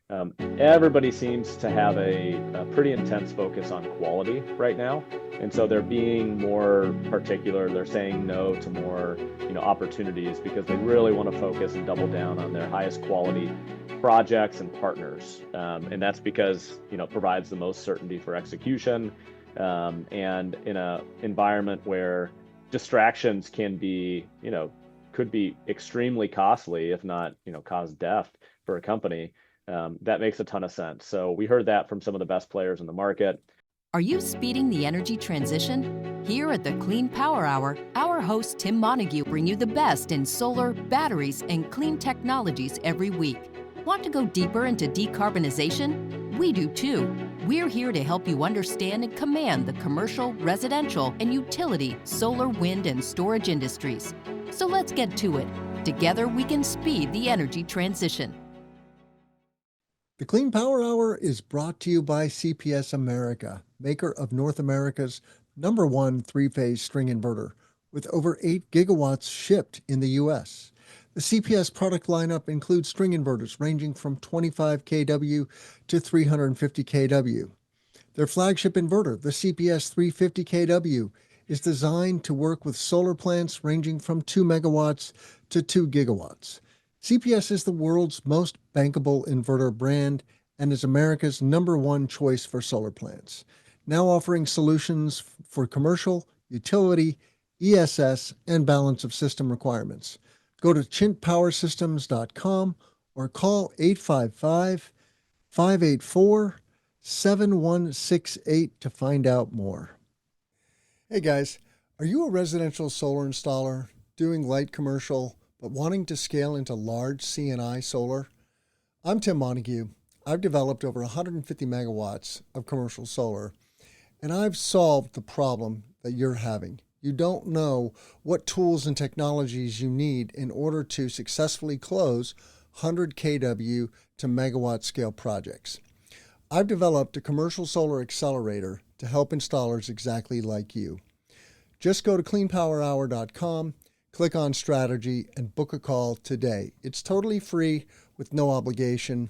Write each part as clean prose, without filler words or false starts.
Everybody seems to have a pretty intense focus on quality right now. And so they're being more particular. They're saying no to more, opportunities because they really want to focus and double down on their highest quality projects and partners. And that's because, it provides the most certainty for execution. And in a environment where distractions can be, could be extremely costly, if not, cause death for a company. That makes a ton of sense. So we heard that from some of the best players in the market. Are you speeding the energy transition? Here at the Clean Power Hour, our host Tim Montague bring you the best in solar, batteries, and clean technologies every week. Want to go deeper into decarbonization? We do too. We're here to help you understand and command the commercial, residential, and utility solar, wind, and storage industries. So let's get to it. Together we can speed the energy transition. The Clean Power Hour is brought to you by CPS America, maker of North America's #1 three-phase string inverter, with over 8 gigawatts shipped in the U.S. The CPS product lineup includes string inverters ranging from 25 kW to 350 kW. Their flagship inverter, the CPS 350 kW, is designed to work with solar plants ranging from 2 megawatts to 2 gigawatts. CPS is the world's most bankable inverter brand and is America's #1 choice for solar plants, now offering solutions for commercial, utility, ESS, and balance of system requirements. Go to chintpowersystems.com or call 855-584-7168 to find out more. Hey guys, are you a residential solar installer doing light commercial but wanting to scale into large C&I solar? I'm Tim Montague. I've developed over 150 megawatts of commercial solar, and I've solved the problem that you're having. You don't know what tools and technologies you need in order to successfully close 100 kW to megawatt scale projects. I've developed a commercial solar accelerator to help installers exactly like you. Just go to cleanpowerhour.com, click on strategy, and book a call today. It's totally free with no obligation.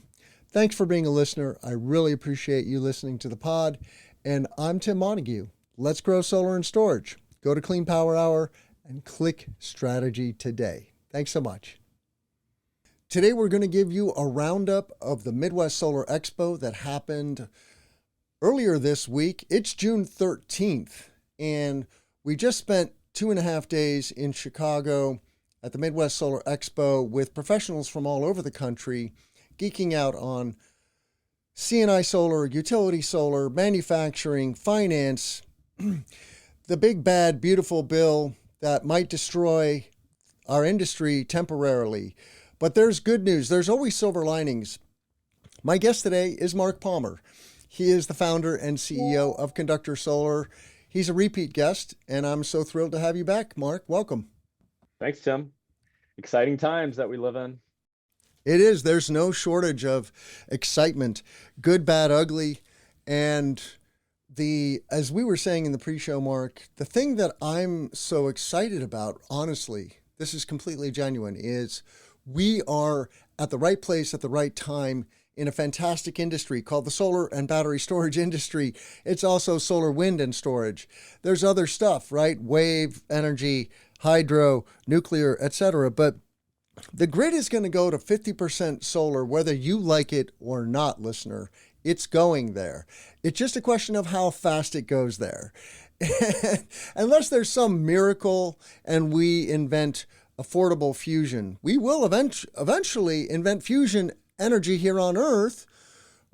Thanks for being a listener. I really appreciate you listening to the pod. And I'm Tim Montague. Let's grow solar and storage. Go to Clean Power Hour and click strategy today. Thanks so much. Today we're going to give you a roundup of the Midwest Solar Expo that happened earlier this week. It's June 13th, and we just spent 2.5 days in Chicago at the Midwest Solar Expo with professionals from all over the country geeking out on C&I solar, utility solar, manufacturing, finance, the big, bad, beautiful bill that might destroy our industry temporarily. But there's good news. There's always silver linings. My guest today is Marc Palmer. He is the founder and CEO of Conductor Solar. He's a repeat guest, and I'm so thrilled to have you back, Marc. Welcome. Thanks, Tim. Exciting times that we live in. It is. There's no shortage of excitement, good, bad, ugly. And as we were saying in the pre-show, Marc, the thing that I'm so excited about, honestly, this is completely genuine, is we are at the right place at the right time in a fantastic industry called the solar and battery storage industry. It's also solar, wind, and storage. There's other stuff, right? Wave energy, hydro, nuclear, etc. But the grid is going to go to 50% solar, whether you like it or not, listener. It's going there. It's just a question of how fast it goes there. Unless there's some miracle and we invent affordable fusion, we will eventually invent fusion energy here on Earth.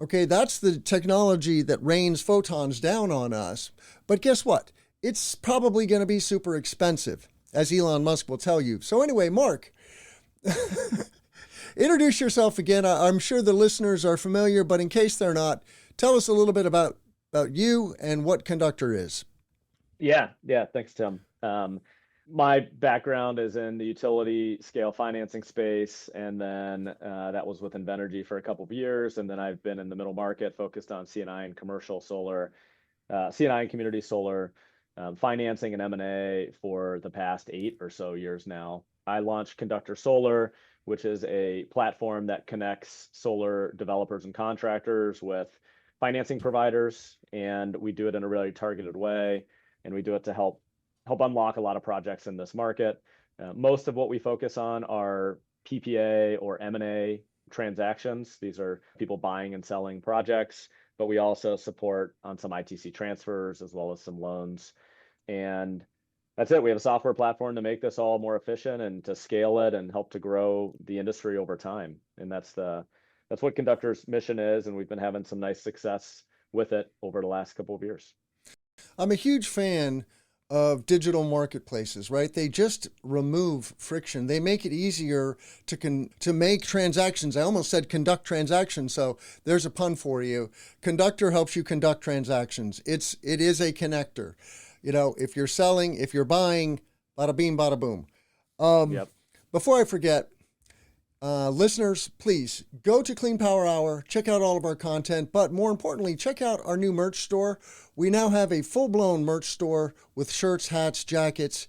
Okay, that's the technology that rains photons down on us. But guess what? It's probably going to be super expensive, as Elon Musk will tell you. So anyway, Marc, introduce yourself again. I'm sure the listeners are familiar, but in case they're not, tell us a little bit about you and what Conductor is. Yeah. Thanks, Tim. My background is in the utility scale financing space, and then that was with Invenergy for a couple of years, and then I've been in the middle market focused on C&I and commercial solar, C&I and community solar financing and M&A for the past 8 or so years now. I launched Conductor Solar which is a platform that connects solar developers and contractors with financing providers. And we do it in a really targeted way. And we do it to help unlock a lot of projects in this market. Most of what we focus on are PPA or M&A transactions. These are people buying and selling projects, but we also support on some ITC transfers as well as some loans. And that's it. We have a software platform to make this all more efficient and to scale it and help to grow the industry over time. And that's what Conductor's mission is. And we've been having some nice success with it over the last couple of years. I'm a huge fan of digital marketplaces, right? They just remove friction. They make it easier to make transactions. I almost said conduct transactions, so there's a pun for you. Conductor helps you conduct transactions. It is a connector. If you're selling, if you're buying, bada bing, bada boom. Yep. Before I forget, listeners, please go to Clean Power Hour, check out all of our content, but more importantly, check out our new merch store. We now have a full-blown merch store with shirts, hats, jackets,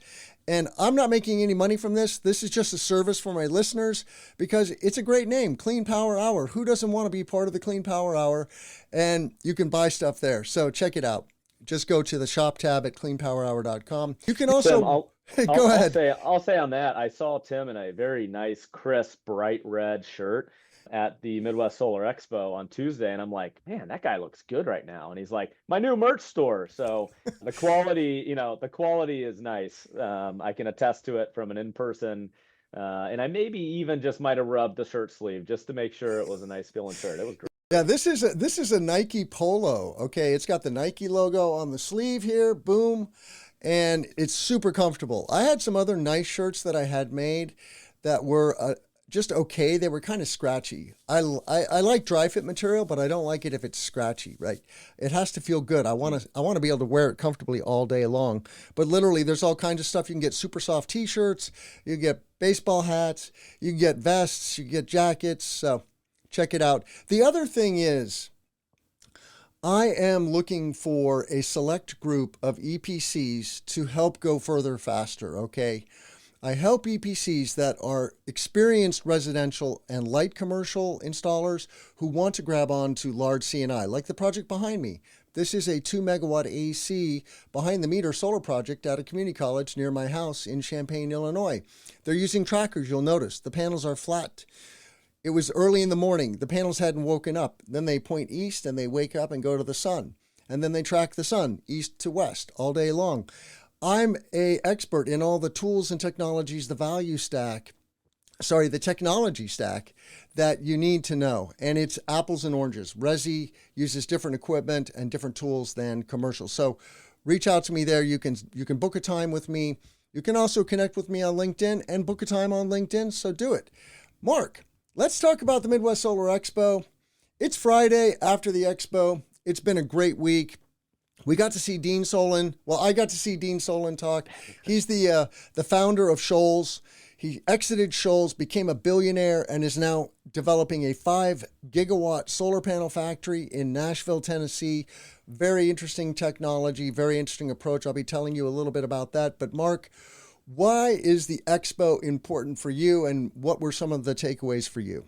and I'm not making any money from this. This is just a service for my listeners because it's a great name, Clean Power Hour. Who doesn't want to be part of the Clean Power Hour? And you can buy stuff there, so check it out. Just go to the shop tab at cleanpowerhour.com. You can also... Tim, Go ahead. I'll say on that, I saw Tim in a very nice, crisp, bright red shirt at the Midwest Solar Expo on Tuesday. And I'm like, man, that guy looks good right now. And he's like, my new merch store. So the quality is nice. I can attest to it from an in-person. And I maybe even just might have rubbed the shirt sleeve just to make sure it was a nice feeling shirt. It was great. Yeah, this is a Nike polo. Okay, it's got the Nike logo on the sleeve here. Boom. And it's super comfortable. I had some other nice shirts that I had made that were just okay. They were kind of scratchy. I like dry fit material, but I don't like it if it's scratchy, right? It has to feel good. I want to be able to wear it comfortably all day long. But literally, there's all kinds of stuff. You can get super soft t-shirts. You can get baseball hats. You can get vests. You can get jackets. So check it out. The other thing is, I am looking for a select group of EPCs to help go further faster, okay? I help EPCs that are experienced residential and light commercial installers who want to grab on to large C&I, like the project behind me. This is a 2 megawatt AC behind the meter solar project at a community college near my house in Champaign, Illinois. They're using trackers, you'll notice. The panels are flat. It was early in the morning. The panels hadn't woken up. Then they point east and they wake up and go to the sun. And then they track the sun east to west all day long. I'm an expert in all the tools and technologies, the technology stack that you need to know. And it's apples and oranges. Resi uses different equipment and different tools than commercial. So reach out to me there. You can book a time with me. You can also connect with me on LinkedIn and book a time on LinkedIn. So do it. Mark, let's talk about the Midwest Solar Expo. It's Friday after the Expo. It's been a great week. We got to see Dean Solon. Well, I got to see Dean Solon talk. He's the founder of Shoals. He exited Shoals, became a billionaire, and is now developing a 5 gigawatt solar panel factory in Nashville, Tennessee. Very interesting technology, very interesting approach. I'll be telling you a little bit about that. But Mark, why is the Expo important for you, and what were some of the takeaways for you?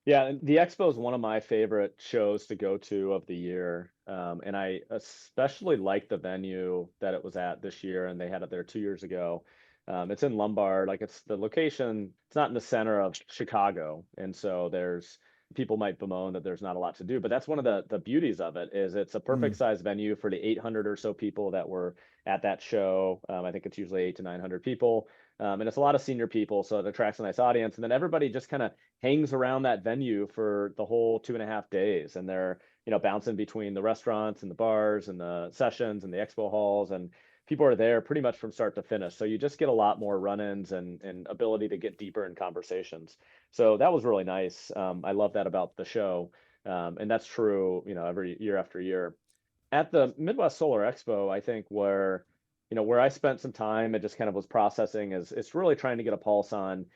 Yeah, the Expo is one of my favorite shows to go to of the year. And I especially like the venue that it was at this year, and they had it there 2 years ago. It's in Lombard, like it's the location, it's not in the center of Chicago. And so people might bemoan that there's not a lot to do, but that's one of the beauties of it is it's a perfect size venue for the 800 or so people that were at that show. I think it's usually 800 to 900 people. And it's a lot of senior people, so it attracts a nice audience. And then everybody just kind of hangs around that venue for the whole 2.5 days. And they're, bouncing between the restaurants and the bars and the sessions and the expo halls. And people are there pretty much from start to finish. So you just get a lot more run-ins and ability to get deeper in conversations. So that was really nice. I love that about the show. And that's true, every year after year. At the Midwest Solar Expo, I think where I spent some time and just kind of was processing is it's really trying to get a pulse on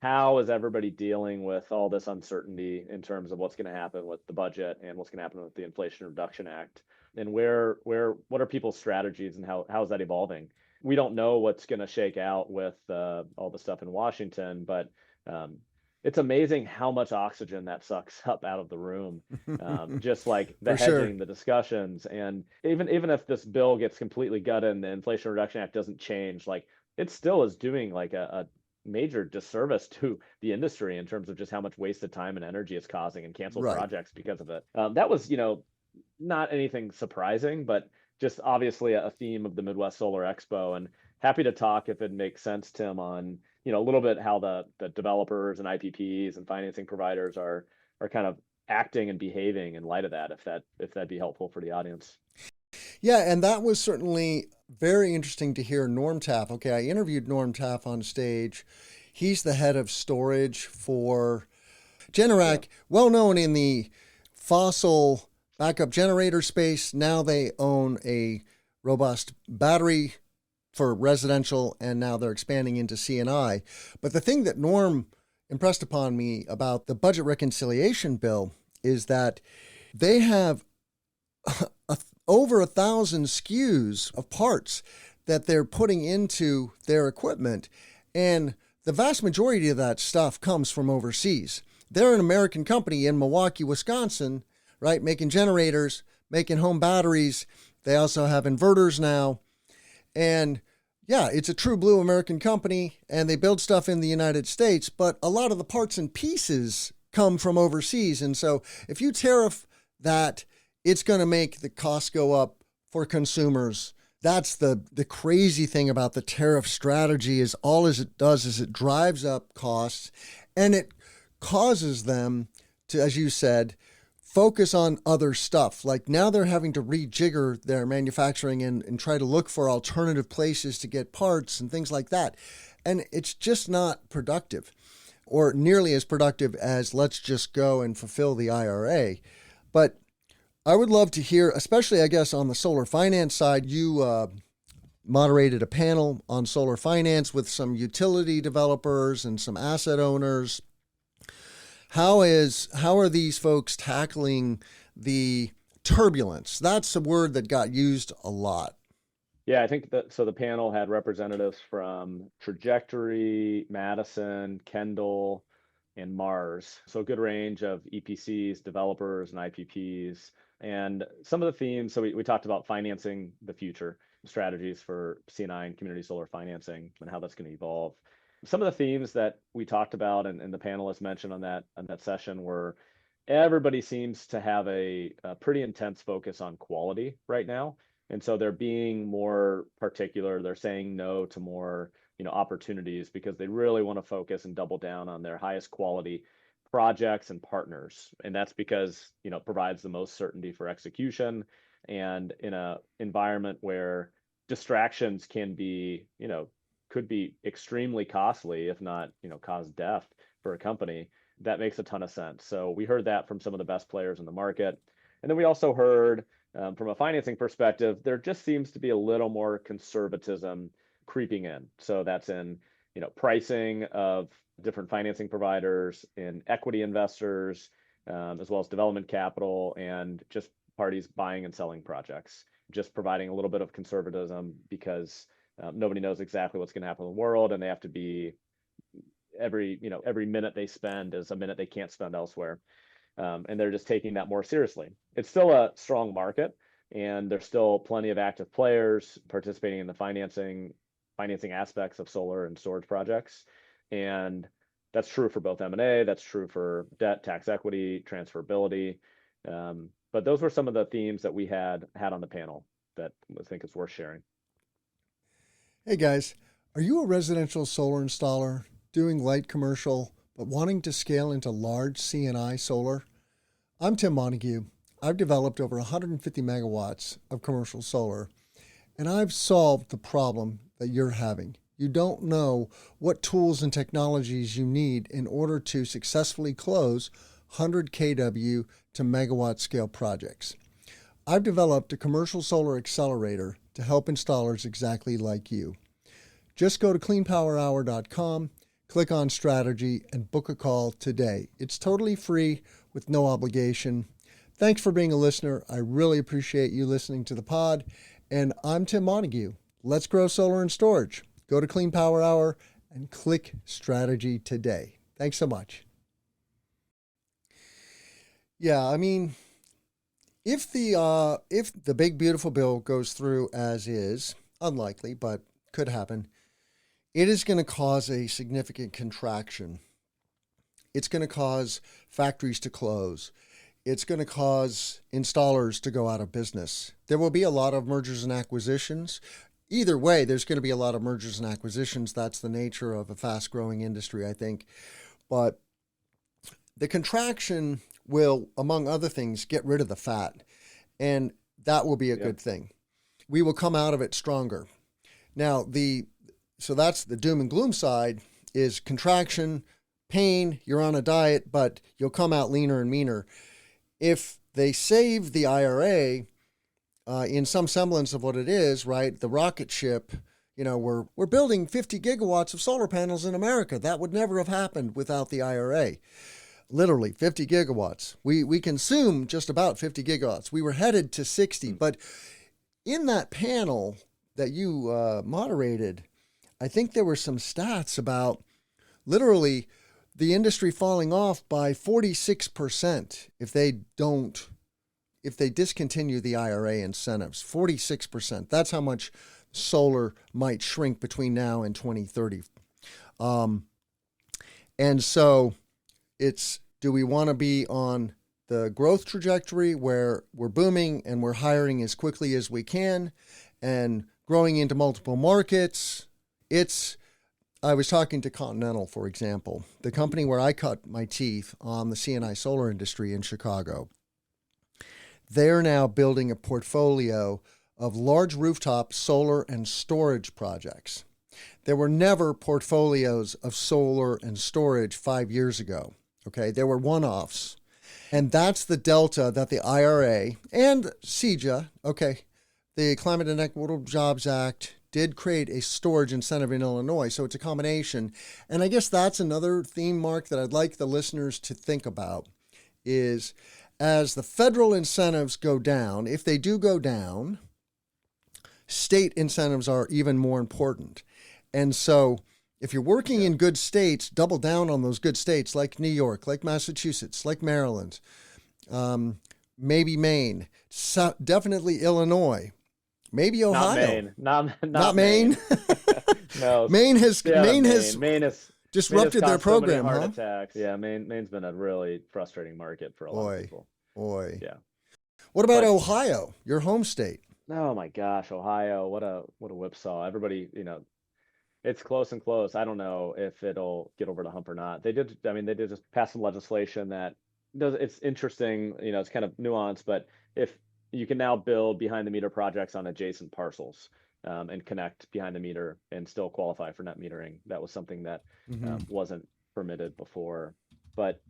how is everybody dealing with all this uncertainty in terms of what's going to happen with the budget and what's going to happen with the Inflation Reduction Act, and what are people's strategies and how is that evolving? We don't know what's going to shake out with all the stuff in Washington, but It's amazing how much oxygen that sucks up out of the room. Just like the For sure. hedging, the discussions, and even if this bill gets completely gutted and the Inflation Reduction Act doesn't change, like it still is doing like a major disservice to the industry in terms of just how much wasted time and energy it's causing and canceled Right. projects because of it. That was, not anything surprising, but just obviously a theme of the Midwest Solar Expo. And happy to talk if it makes sense, Tim, on a little bit how the developers and IPPs and financing providers are kind of acting and behaving in light of that, if that'd be helpful for the audience. Yeah, and that was certainly very interesting to hear Norm Taff. Okay, I interviewed Norm Taff on stage. He's the head of storage for Yeah. Generac, well known in the fossil backup generator space. Now they own a robust battery for residential, and now they're expanding into CNI. But the thing that Norm impressed upon me about the budget reconciliation bill is that they have over 1,000 SKUs of parts that they're putting into their equipment. And the vast majority of that stuff comes from overseas. They're an American company in Milwaukee, Wisconsin, right? Making generators, making home batteries. They also have inverters now. And yeah, it's a true blue American company, and they build stuff in the United States, but a lot of the parts and pieces come from overseas. And so if you tariff that, it's going to make the cost go up for consumers. That's the crazy thing about the tariff strategy is all as it does is it drives up costs, and it causes them to, as you said, focus on other stuff. Like now they're having to rejigger their manufacturing and try to look for alternative places to get parts and things like that. And it's just not productive, or nearly as productive as let's just go and fulfill the IRA. But I would love to hear, especially I guess on the solar finance side, you moderated a panel on solar finance with some utility developers and some asset owners. How are these folks tackling the turbulence? That's a word that got used a lot. Yeah, I think that so the panel had representatives from Trajectory, Madison, Kendall, and Mars. So a good range of EPCs, developers, and IPPs. And some of the themes, so we talked about financing the future, strategies for CNI and community solar financing and how that's going to evolve. Some of the themes that we talked about and the panelists mentioned on that session were everybody seems to have a pretty intense focus on quality right now. And so they're being more particular. They're saying no to more, opportunities because they really want to focus and double down on their highest quality projects and partners. And that's because, it provides the most certainty for execution. And in a environment where distractions could be extremely costly, if not, cause death for a company, that makes a ton of sense. So we heard that from some of the best players in the market. And then we also heard from a financing perspective, there just seems to be a little more conservatism creeping in. So that's in, pricing of different financing providers, in equity investors, as well as development capital, and just parties buying and selling projects, just providing a little bit of conservatism because nobody knows exactly what's going to happen in the world, and they have to be every minute they spend is a minute they can't spend elsewhere. And they're just taking that more seriously. It's still a strong market, and there's still plenty of active players participating in the financing aspects of solar and storage projects. And that's true for both M&A, that's true for debt, tax equity, transferability. But those were some of the themes that we had on the panel that I think is worth sharing. Hey guys, are you a residential solar installer doing light commercial but wanting to scale into large CNI solar? I'm Tim Montague. I've developed over 150 megawatts of commercial solar, and I've solved the problem that you're having. You don't know what tools and technologies you need in order to successfully close 100 kW to megawatt scale projects. I've developed a commercial solar accelerator to help installers exactly like you. Just go to cleanpowerhour.com, click on strategy, and book a call today. It's totally free with no obligation. Thanks for being a listener. I really appreciate you listening to the pod. And I'm Tim Montague. Let's grow solar and storage. Go to Clean Power Hour and click strategy today. Thanks so much. Yeah, I mean, if the big beautiful bill goes through as is, unlikely, but could happen, it is going to cause a significant contraction. It's going to cause factories to close. It's going to cause installers to go out of business. There will be a lot of mergers and acquisitions. Either way, there's going to be a lot of mergers and acquisitions. That's the nature of a fast-growing industry, I think. But the contraction will, among other things, get rid of the fat. And that will be a good thing. We will come out of it stronger. Now, so that's the doom and gloom side, is contraction, pain, you're on a diet, but you'll come out leaner and meaner. If they save the IRA in some semblance of what it is, right, the rocket ship, we're building 50 gigawatts of solar panels in America. That would never have happened without the IRA. Literally 50 gigawatts. We consume just about 50 gigawatts. We were headed to 60, but in that panel that you moderated, I think there were some stats about literally the industry falling off by 46% if they discontinue the IRA incentives. 46%. That's how much solar might shrink between now and 2030. And so do we want to be on the growth trajectory where we're booming and we're hiring as quickly as we can and growing into multiple markets? I was talking to Continental, for example, the company where I cut my teeth on the C&I solar industry in Chicago. They're now building a portfolio of large rooftop solar and storage projects. There were never portfolios of solar and storage 5 years ago. Okay, there were one-offs. And that's the delta that the IRA and CEJA, the Climate and Equitable Jobs Act, did create a storage incentive in Illinois. So it's a combination. And I guess that's another theme, Mark, that I'd like the listeners to think about is as the federal incentives go down, if they do go down, state incentives are even more important. And so if you're working in good states, double down on those good states like New York, like Massachusetts, like Maryland, maybe Maine, definitely Illinois. Maybe Ohio. Not Maine. No. Maine has Maine disrupted their has program, so many huh? attacks. Yeah, Maine's been a really frustrating market for a lot of people. Boy. Yeah. What about Ohio, your home state? Oh my gosh, Ohio, what a whipsaw. Everybody, it's close and close. I don't know if it'll get over the hump or not. They did just pass some legislation that it's interesting, it's kind of nuanced, but if you can now build behind the meter projects on adjacent parcels and connect behind the meter and still qualify for net metering. That was something that wasn't permitted before. But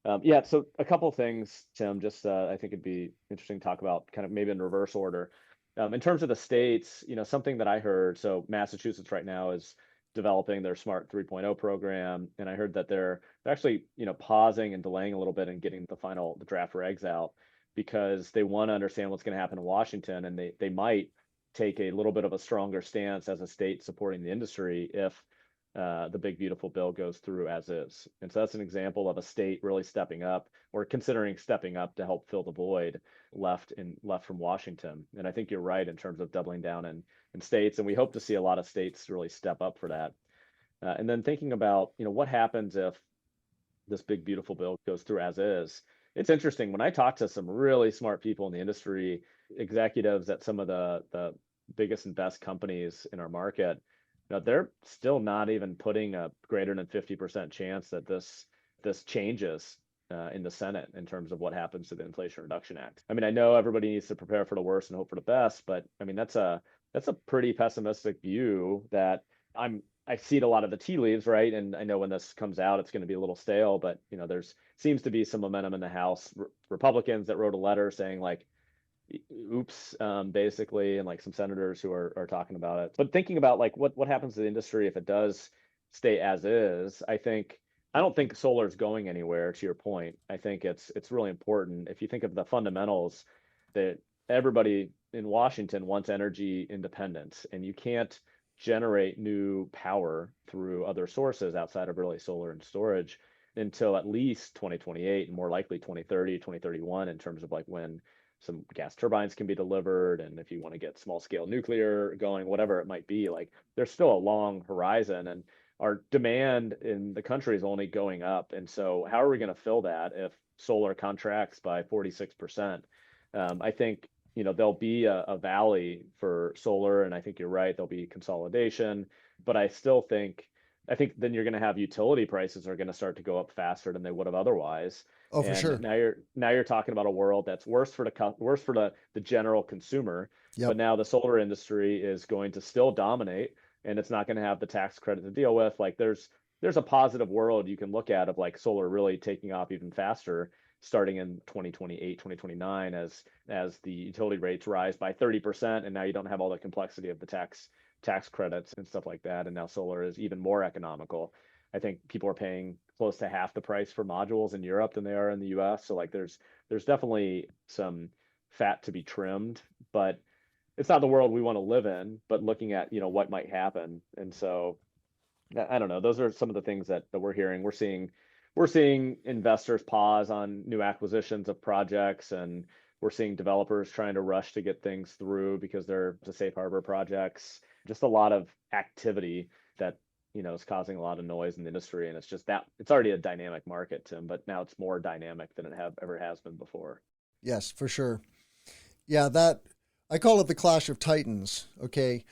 so a couple of things, Tim, just I think it'd be interesting to talk about kind of maybe in reverse order. In terms of the states, something that I heard, so Massachusetts right now is developing their Smart 3.0 program, and I heard that they're actually, pausing and delaying a little bit and getting the draft regs out because they want to understand what's going to happen in Washington, and they might take a little bit of a stronger stance as a state supporting the industry if the big beautiful bill goes through as is. And so that's an example of a state really stepping up or considering stepping up to help fill the void left from Washington. And I think you're right in terms of doubling down in states, and we hope to see a lot of states really step up for that. And then thinking about what happens if this big beautiful bill goes through as is. It's interesting when I talk to some really smart people in the industry, executives at some of the biggest and best companies in our market. They're still not even putting a greater than 50% chance that this changes in the Senate in terms of what happens to the Inflation Reduction Act. I mean, I know everybody needs to prepare for the worst and hope for the best, but I mean that's a pretty pessimistic view that I see it a lot of the tea leaves, right? And I know when this comes out, it's going to be a little stale, but there's seems to be some momentum in the House. Republicans that wrote a letter saying like, oops, basically, and like some senators who are talking about it. But thinking about like what happens to the industry if it does stay as is, I don't think solar is going anywhere, to your point. I think it's really important. If you think of the fundamentals, that everybody in Washington wants energy independence, and you can't generate new power through other sources outside of really solar and storage until at least 2028 and more likely 2030, 2031 in terms of like when some gas turbines can be delivered. And if you want to get small scale nuclear going, whatever it might be, like there's still a long horizon, and our demand in the country is only going up. And so how are we going to fill that if solar contracts by 46%? I think, there'll be a valley for solar, and I think you're right, there'll be consolidation, but I think then you're going to have utility prices are going to start to go up faster than they would have otherwise. Oh, for And sure. now you're talking about a world that's worse for the general consumer. But Yep. now the solar industry is going to still dominate, and it's not going to have the tax credit to deal with. Like there's a positive world you can look at of like solar really taking off even faster starting in 2028, 2029 as the utility rates rise by 30%, and now you don't have all the complexity of the tax credits and stuff like that. And now solar is even more economical. I think people are paying close to half the price for modules in Europe than they are in the US. So like there's definitely some fat to be trimmed, but it's not the world we want to live in, but looking at, what might happen. And so I don't know. Those are some of the things that we're hearing. We're seeing investors pause on new acquisitions of projects, and we're seeing developers trying to rush to get things through because they're the safe harbor projects. Just a lot of activity that is causing a lot of noise in the industry, and it's already a dynamic market, Tim, but now it's more dynamic than it ever has been before. Yes, for sure. Yeah, that I call it the clash of titans. Okay.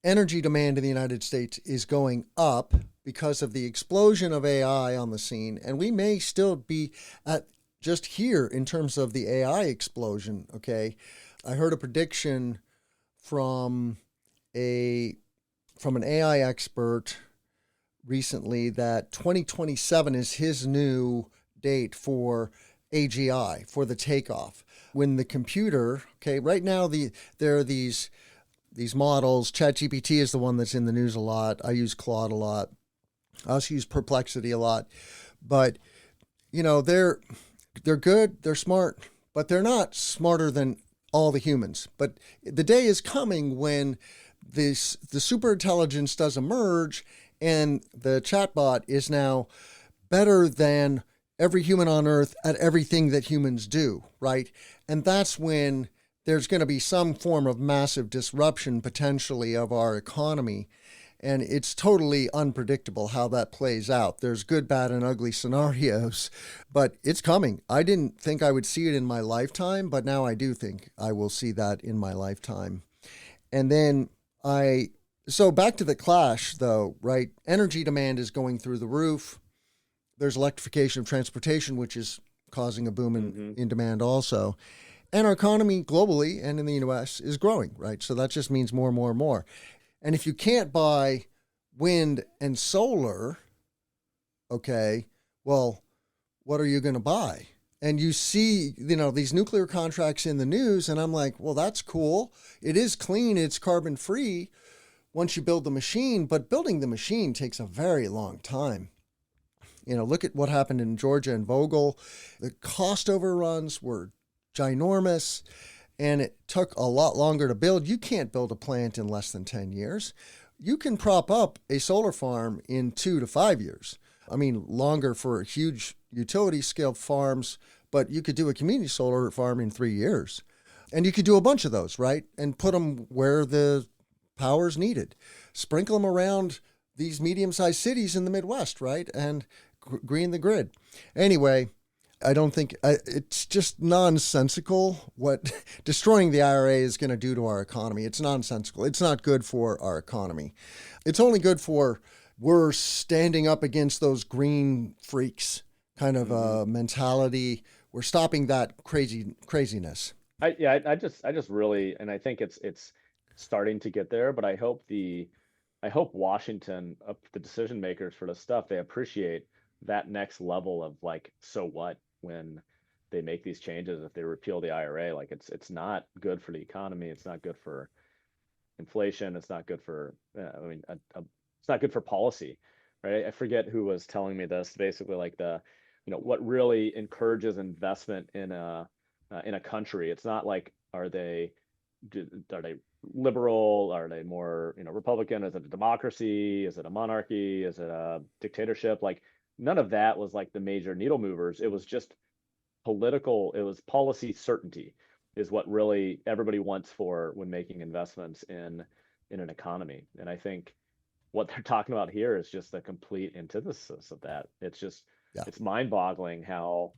Energy demand in the United States is going up because of the explosion of AI on the scene. And we may still be at just here in terms of the AI explosion. Okay. I heard a prediction from an AI expert recently that 2027 is his new date for AGI, for the takeoff. When the computer, okay, right now there are these models. ChatGPT is the one that's in the news a lot. I use Claude a lot. I also use Perplexity a lot. But they're good, they're smart, but they're not smarter than all the humans. But the day is coming when the superintelligence does emerge, and the chatbot is now better than every human on Earth at everything that humans do, right? And that's when there's going to be some form of massive disruption potentially of our economy. And it's totally unpredictable how that plays out. There's good, bad, and ugly scenarios, but it's coming. I didn't think I would see it in my lifetime, but now I do think I will see that in my lifetime. And then so back to the clash though, right? Energy demand is going through the roof. There's electrification of transportation, which is causing a boom in demand also. And our economy globally and in the US is growing, right? So that just means more and more and more. And if you can't buy wind and solar, okay, well, what are you going to buy? And you see, these nuclear contracts in the news, and I'm like, well, that's cool. It is clean, it's carbon free once you build the machine, but building the machine takes a very long time. Look at what happened in Georgia and Vogel. The cost overruns were ginormous, and it took a lot longer to build. You can't build a plant in less than 10 years. You can prop up a solar farm in 2 to 5 years. I mean, longer for huge utility scale farms, but you could do a community solar farm in 3 years. And you could do a bunch of those, right? And put them where the power's needed. Sprinkle them around these medium-sized cities in the Midwest, right? And green the grid. Anyway, I don't think it's just nonsensical what destroying the IRA is going to do to our economy. It's nonsensical. It's not good for our economy. It's only good for we're standing up against those green freaks kind of mentality. We're stopping that craziness. I just really, and I think it's starting to get there, but I hope Washington, the decision makers for this stuff, they appreciate that next level of like, so what when they make these changes, if they repeal the IRA, like it's not good for the economy. It's not good for inflation. It's not good for, it's not good for policy, right? I forget who was telling me this, basically like what really encourages investment in a country. It's not like, are they liberal? Are they more, Republican? Is it a democracy? Is it a monarchy? Is it a dictatorship? Like none of that was like the major needle movers. It was just it was policy certainty is what really everybody wants for when making investments in an economy. And I think what they're talking about here is just the complete antithesis of that. Yeah. It's mind-boggling how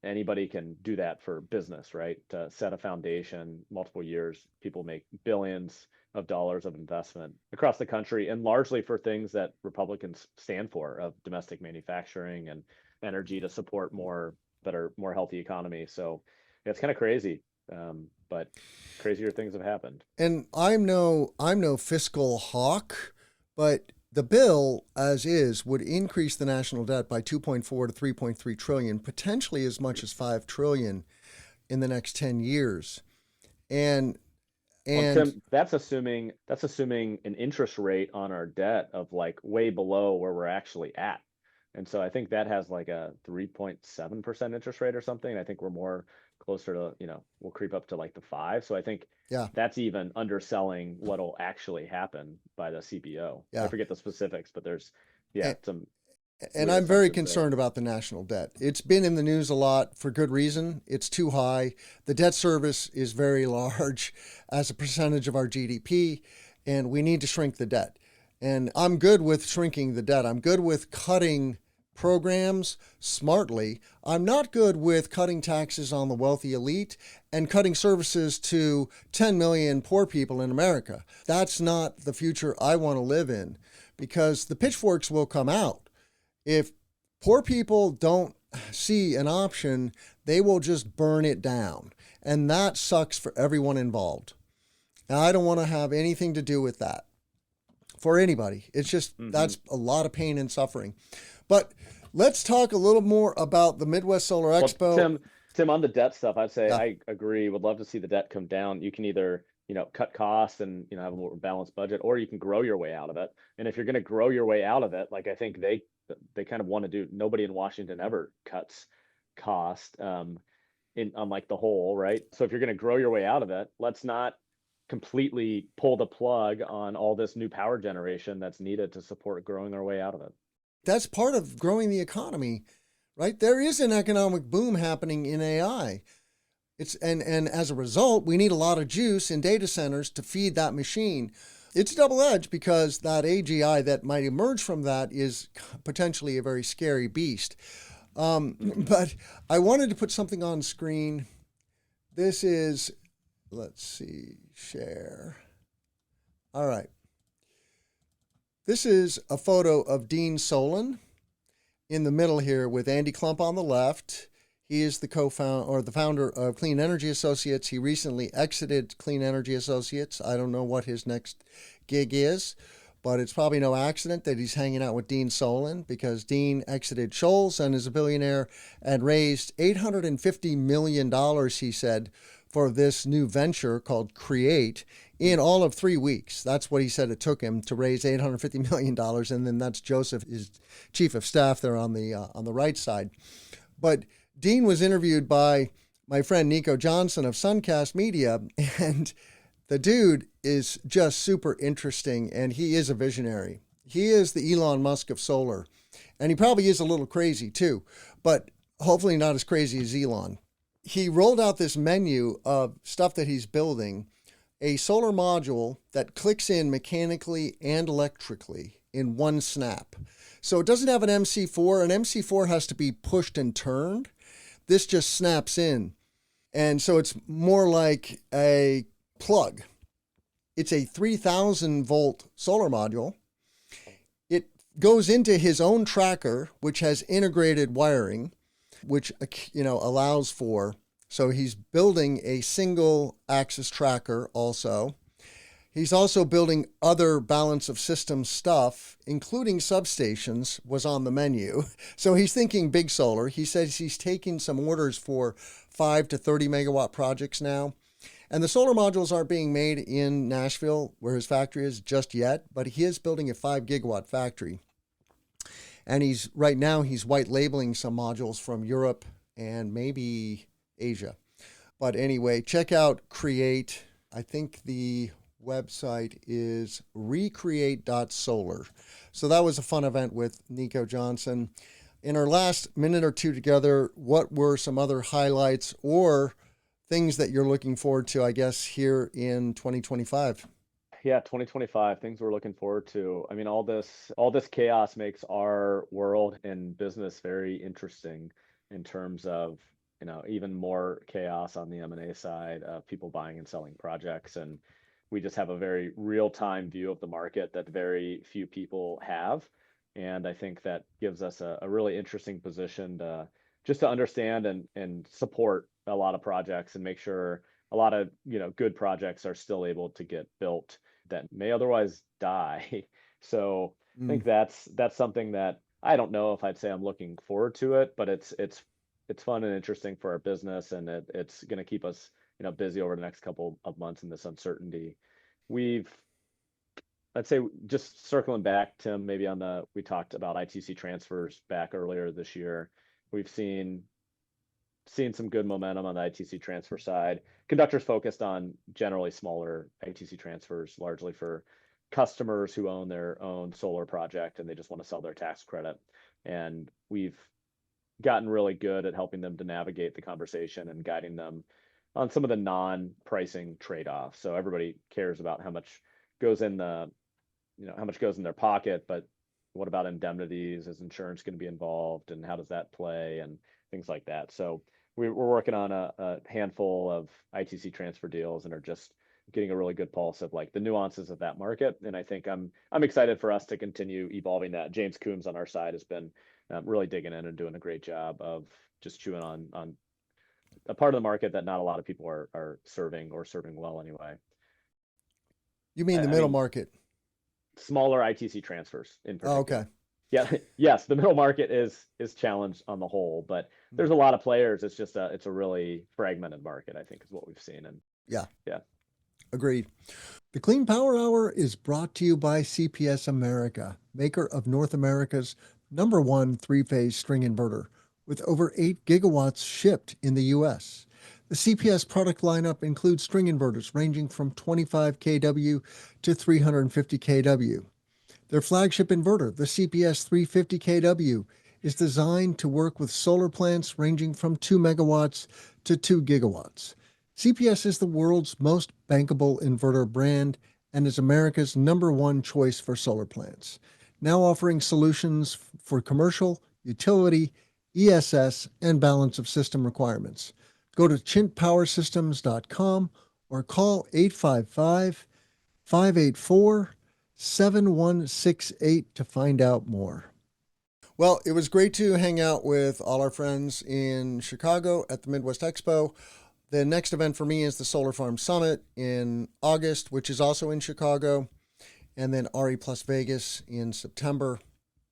anybody can do that for business, right? To set a foundation, multiple years, people make billions of dollars of investment across the country, and largely for things that Republicans stand for, of domestic manufacturing and energy to support more healthy economy. So yeah, it's kind of crazy, but crazier things have happened. And I'm no fiscal hawk, but the bill as is would increase the national debt by 2.4 to 3.3 trillion, potentially as much as 5 trillion in the next 10 years. And Tim, that's assuming an interest rate on our debt of like way below where we're actually at. And so I think that has like a 3.7% interest rate or something. I think we're more closer to, we'll creep up to like the 5. So I think yeah, that's even underselling what'll actually happen by the CBO. I yeah. forget the specifics, but there's And, some and weird I'm very assumptions there. concerned about the national debt. It's been in the news a lot for good reason. It's too high. The debt service is very large as a percentage of our GDP, and we need to shrink the debt. And I'm good with shrinking the debt. I'm good with cutting programs smartly. I'm not good with cutting taxes on the wealthy elite and cutting services to 10 million poor people in America. That's not the future I want to live in, because the pitchforks will come out. If poor people don't see an option, they will just burn it down. And that sucks for everyone involved. Now, I don't want to have anything to do with that for anybody. It's just, that's a lot of pain and suffering. But let's talk a little more about the Midwest Solar Expo. Well, Tim, on the debt stuff, I'd say Yeah. I agree. Would love to see the debt come down. You can either, cut costs and, have a more balanced budget, or you can grow your way out of it. And if you're going to grow your way out of it, like I think they kind of want to do, nobody in Washington ever cuts cost on like the whole, right? So if you're going to grow your way out of it, let's not completely pull the plug on all this new power generation that's needed to support growing our way out of it. That's part of growing the economy, right? There is an economic boom happening in AI. And as a result, we need a lot of juice in data centers to feed that machine. It's double-edged, because that AGI that might emerge from that is potentially a very scary beast. But I wanted to put something on screen. This is, let's see, share. All right. This is a photo of Dean Solon in the middle here, with Andy Klump on the left. He is the the founder of Clean Energy Associates. He recently exited Clean Energy Associates. I don't know what his next gig is, but it's probably no accident that he's hanging out with Dean Solon, because Dean exited Shoals and is a billionaire and raised $850 million, he said, for this new venture called Create in all of 3 weeks. That's what he said it took him to raise $850 million. And then that's Joseph, his chief of staff there on the right side. But Dean was interviewed by my friend Nico Johnson of Suncast Media, and the dude is just super interesting, and he is a visionary. He is the Elon Musk of solar, and he probably is a little crazy too, but hopefully not as crazy as Elon. He rolled out this menu of stuff that he's building, a solar module that clicks in mechanically and electrically in one snap. So it doesn't have an MC4. An MC4 has to be pushed and turned. This just snaps in. And so it's more like a plug. It's a 3,000 volt solar module. It goes into his own tracker, which has integrated wiring, which, allows for, so he's building a single axis tracker also. He's also building other balance of system stuff, including substations, was on the menu. So he's thinking big solar. He says he's taking some orders for 5 to 30 megawatt projects now. And the solar modules aren't being made in Nashville, where his factory is, just yet, but he is building a 5 gigawatt factory. And right now he's white labeling some modules from Europe and maybe Asia. But anyway, check out Create. I think the website is recreate.solar. So that was a fun event with Nico Johnson. in our last minute or two together, what were some other highlights or things that you're looking forward to, I guess, here in 2025? Yeah, 2025, things we're looking forward to. I mean, all this chaos makes our world and business very interesting in terms of, even more chaos on the M&A side of people buying and selling projects. And we just have a very real-time view of the market that very few people have. And I think that gives us a really interesting position to just to understand and support a lot of projects and make sure a lot of, good projects are still able to get built that may otherwise die. So I think that's something that I don't know if I'd say I'm looking forward to it, but it's fun and interesting for our business, and it's going to keep us busy over the next couple of months in this uncertainty. We've I'd say just circling back, Tim, maybe we talked about ITC transfers back earlier this year. We've seen some good momentum on the ITC transfer side. Conductor's focused on generally smaller ITC transfers, largely for customers who own their own solar project and they just want to sell their tax credit. And we've gotten really good at helping them to navigate the conversation and guiding them on some of the non-pricing trade-offs. So everybody cares about how much goes in how much goes in their pocket, but what about indemnities? Is insurance going to be involved, and how does that play, and things like that. So we're working on a handful of ITC transfer deals and are just getting a really good pulse of like the nuances of that market. And I think I'm excited for us to continue evolving that. James Coombs on our side has been really digging in and doing a great job of just chewing on a part of the market that not a lot of people are serving or serving well anyway. You mean the middle market? Smaller ITC transfers in particular. Oh, okay. Yeah. Yes, the middle market is challenged on the whole, but there's a lot of players. It's just it's a really fragmented market, I think, is what we've seen. And yeah. Yeah. Agreed. The Clean Power Hour is brought to you by CPS America, maker of North America's #1 three-phase string inverter, with over 8 gigawatts shipped in the U.S. The CPS product lineup includes string inverters ranging from 25 kW to 350 kW. Their flagship inverter, the CPS 350 kW, is designed to work with solar plants ranging from 2 megawatts to 2 gigawatts. CPS is the world's most bankable inverter brand and is America's #1 choice for solar plants, now offering solutions for commercial, utility, ESS, and balance of system requirements. Go to chintpowersystems.com or call 855-584-7168 to find out more. Well, it was great to hang out with all our friends in Chicago at the Midwest Expo. The next event for me is the Solar Farm Summit in August, which is also in Chicago, and then RE Plus Vegas in September.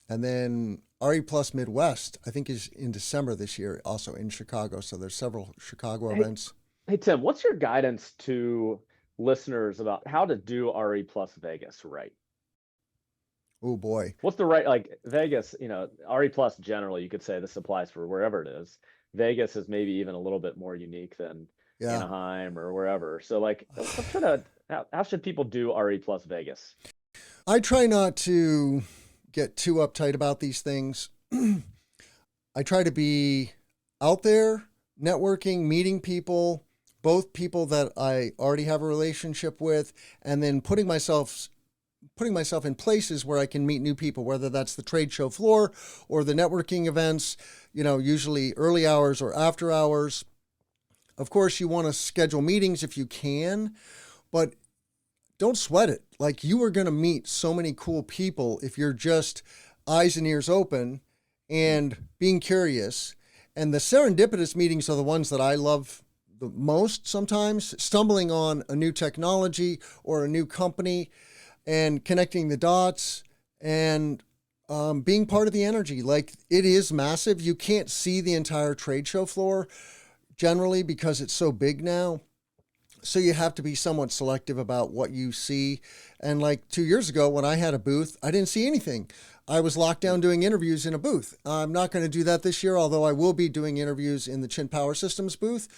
And then RE Plus Midwest, I think, is in December this year, also in Chicago. So there's several Chicago events. Hey, Tim, what's your guidance to listeners about how to do RE Plus Vegas right? Oh, boy. What's the right, like Vegas, RE Plus generally, you could say this applies for wherever it is. Vegas is maybe even a little bit more unique than Anaheim or wherever. So like, how should people do RE Plus Vegas? I try not to get too uptight about these things. I try to be out there, networking, meeting people, both people that I already have a relationship with, and then putting myself in places where I can meet new people, whether that's the trade show floor or the networking events, usually early hours or after hours. Of course, you want to schedule meetings if you can, but don't sweat it. Like, you are going to meet so many cool people if you're just eyes and ears open and being curious. And the serendipitous meetings are the ones that I love the most sometimes, stumbling on a new technology or a new company and connecting the dots and being part of the energy. Like, it is massive. You can't see the entire trade show floor generally because it's so big now. So you have to be somewhat selective about what you see. And like 2 years ago when I had a booth, I didn't see anything. I was locked down doing interviews in a booth. I'm not going to do that this year, although I will be doing interviews in the Chint Power Systems booth.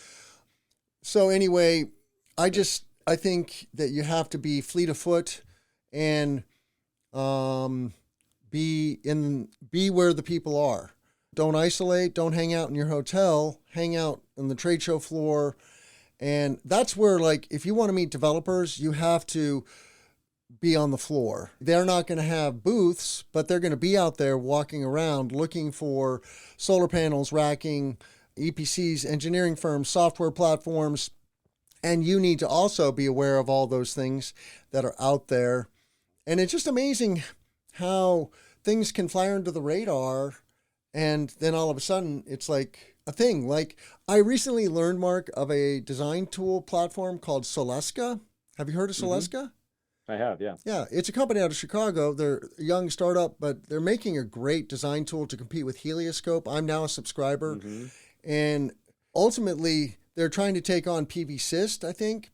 So anyway, I think that you have to be fleet of foot and be where the people are. Don't isolate, don't hang out in your hotel, hang out on the trade show floor. And that's where, like, if you want to meet developers, you have to be on the floor. They're not going to have booths, but they're going to be out there walking around looking for solar panels, racking, EPCs, engineering firms, software platforms. And you need to also be aware of all those things that are out there. And it's just amazing how things can fly under the radar. And then all of a sudden, it's like a thing. Like, I recently learned, Mark, of a design tool platform called Soleska. Have you heard of Soleska? I have, yeah. Yeah, it's a company out of Chicago. They're a young startup, but they're making a great design tool to compete with Helioscope. I'm now a subscriber. And ultimately, they're trying to take on PV-Syst, I think,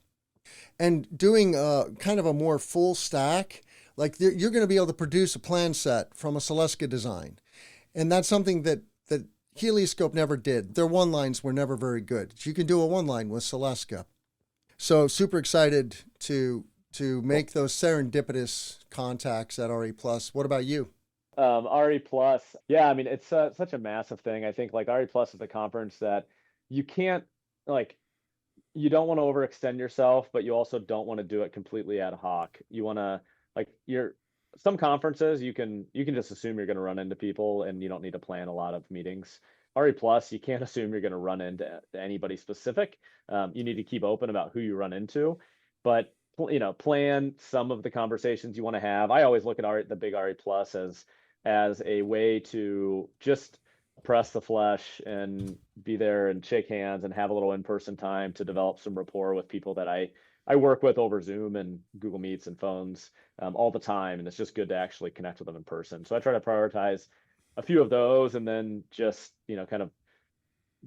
and doing kind of a more full stack. Like, you're going to be able to produce a plan set from a Soleska design. And that's something that Helioscope never did. Their one lines were never very good. You can do a one line with Soleska. So super excited to make those serendipitous contacts at RE Plus. What about you? RE Plus, yeah, I mean, it's such a massive thing. I think like RE Plus is a conference that you can't, like, you don't want to overextend yourself, but you also don't want to do it completely ad hoc. You want to, like, some conferences you can just assume you're going to run into people and you don't need to plan a lot of meetings. RE Plus, you can't assume you're going to run into anybody specific. You need to keep open about who you run into, but plan some of the conversations you want to have. I always look at the big RE Plus as a way to just press the flesh and be there and shake hands and have a little in-person time to develop some rapport with people that I work with over Zoom and Google Meets and phones all the time. And it's just good to actually connect with them in person. So I try to prioritize a few of those and then just, kind of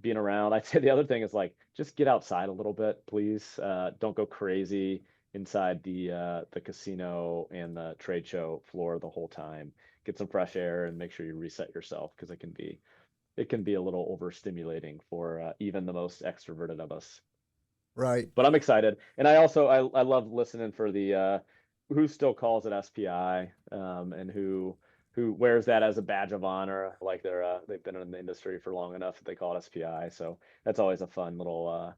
being around. I'd say the other thing is, like, just get outside a little bit, please. Don't go crazy inside the casino and the trade show floor the whole time. Get some fresh air and make sure you reset yourself, because it can be a little overstimulating for even the most extroverted of us. Right. But I'm excited, and I love listening for the who still calls it SPI, and who wears that as a badge of honor, like they've been in the industry for long enough that they call it SPI. So that's always a fun little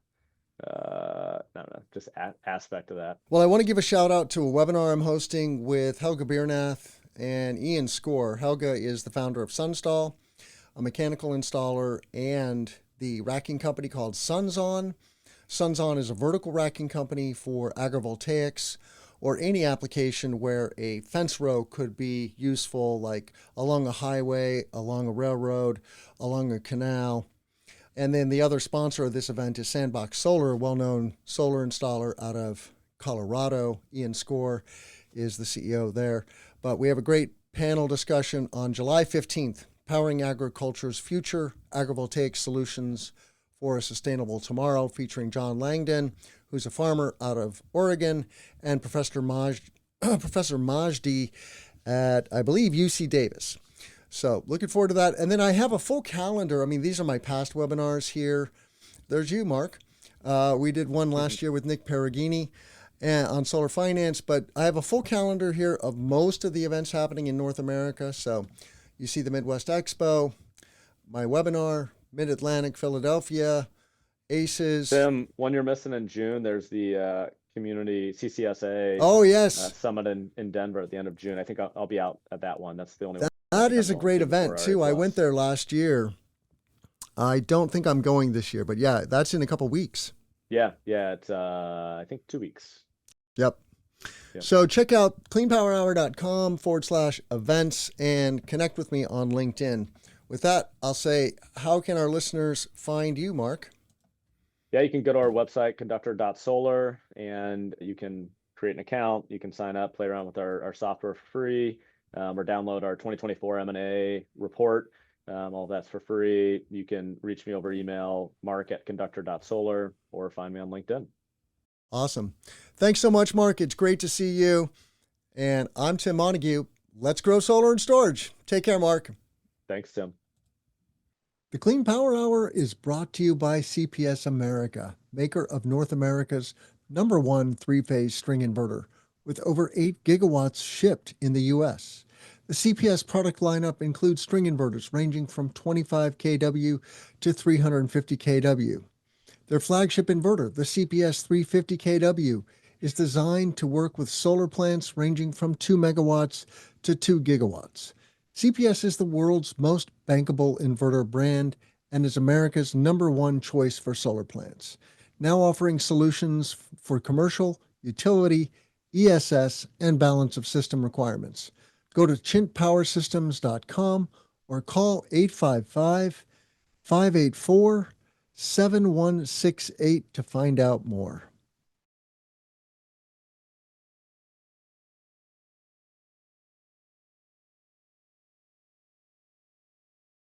I don't know, just aspect of that. Well, I want to give a shout out to a webinar I'm hosting with Helga Biernath and Ian Score. Helga is the founder of Sunstall, a mechanical installer, and the racking company called Sunzon. Sunzon is a vertical racking company for agrivoltaics or any application where a fence row could be useful, like along a highway, along a railroad, along a canal. And then the other sponsor of this event is Sandbox Solar, a well-known solar installer out of Colorado. Ian Score is the CEO there. But we have a great panel discussion on July 15th, Powering Agriculture's Future Agrivoltaic Solutions for a Sustainable Tomorrow, featuring John Langdon, who's a farmer out of Oregon, and Professor Majdi at, I believe, UC Davis. So looking forward to that. And then I have a full calendar. I mean, these are my past webinars here. There's you, Mark. We did one last year with Nick Perugini on solar finance, but I have a full calendar here of most of the events happening in North America. So you see the Midwest Expo, my webinar, Mid-Atlantic, Philadelphia, ACES. Tim, one you're missing in June, there's the community CCSA summit in Denver at the end of June. I think I'll be out at that one. That's the only one. That is a great event too. I went there last year. I don't think I'm going this year, but yeah, that's in a couple weeks. Yeah, it's I think 2 weeks. Yep. So check out cleanpowerhour.com/events and connect with me on LinkedIn. With that, I'll say, how can our listeners find you, Mark? Yeah, you can go to our website, conductor.solar, and you can create an account. You can sign up, play around with our software for free, or download our 2024 M&A report. All of that's for free. You can reach me over email, mark@conductor.solar, or find me on LinkedIn. Awesome. Thanks so much, Mark. It's great to see you. And I'm Tim Montague. Let's grow solar and storage. Take care, Mark. Thanks, Tim. The Clean Power Hour is brought to you by CPS America, maker of North America's #1 three-phase string inverter, with over 8 gigawatts shipped in the U.S. The CPS product lineup includes string inverters ranging from 25 kW to 350 kW. Their flagship inverter, the CPS 350 kW, is designed to work with solar plants ranging from 2 megawatts to 2 gigawatts. CPS is the world's most bankable inverter brand and is America's #1 choice for solar plants, now offering solutions for commercial, utility, ESS, and balance of system requirements. Go to chintpowersystems.com or call 855-584-7168 to find out more.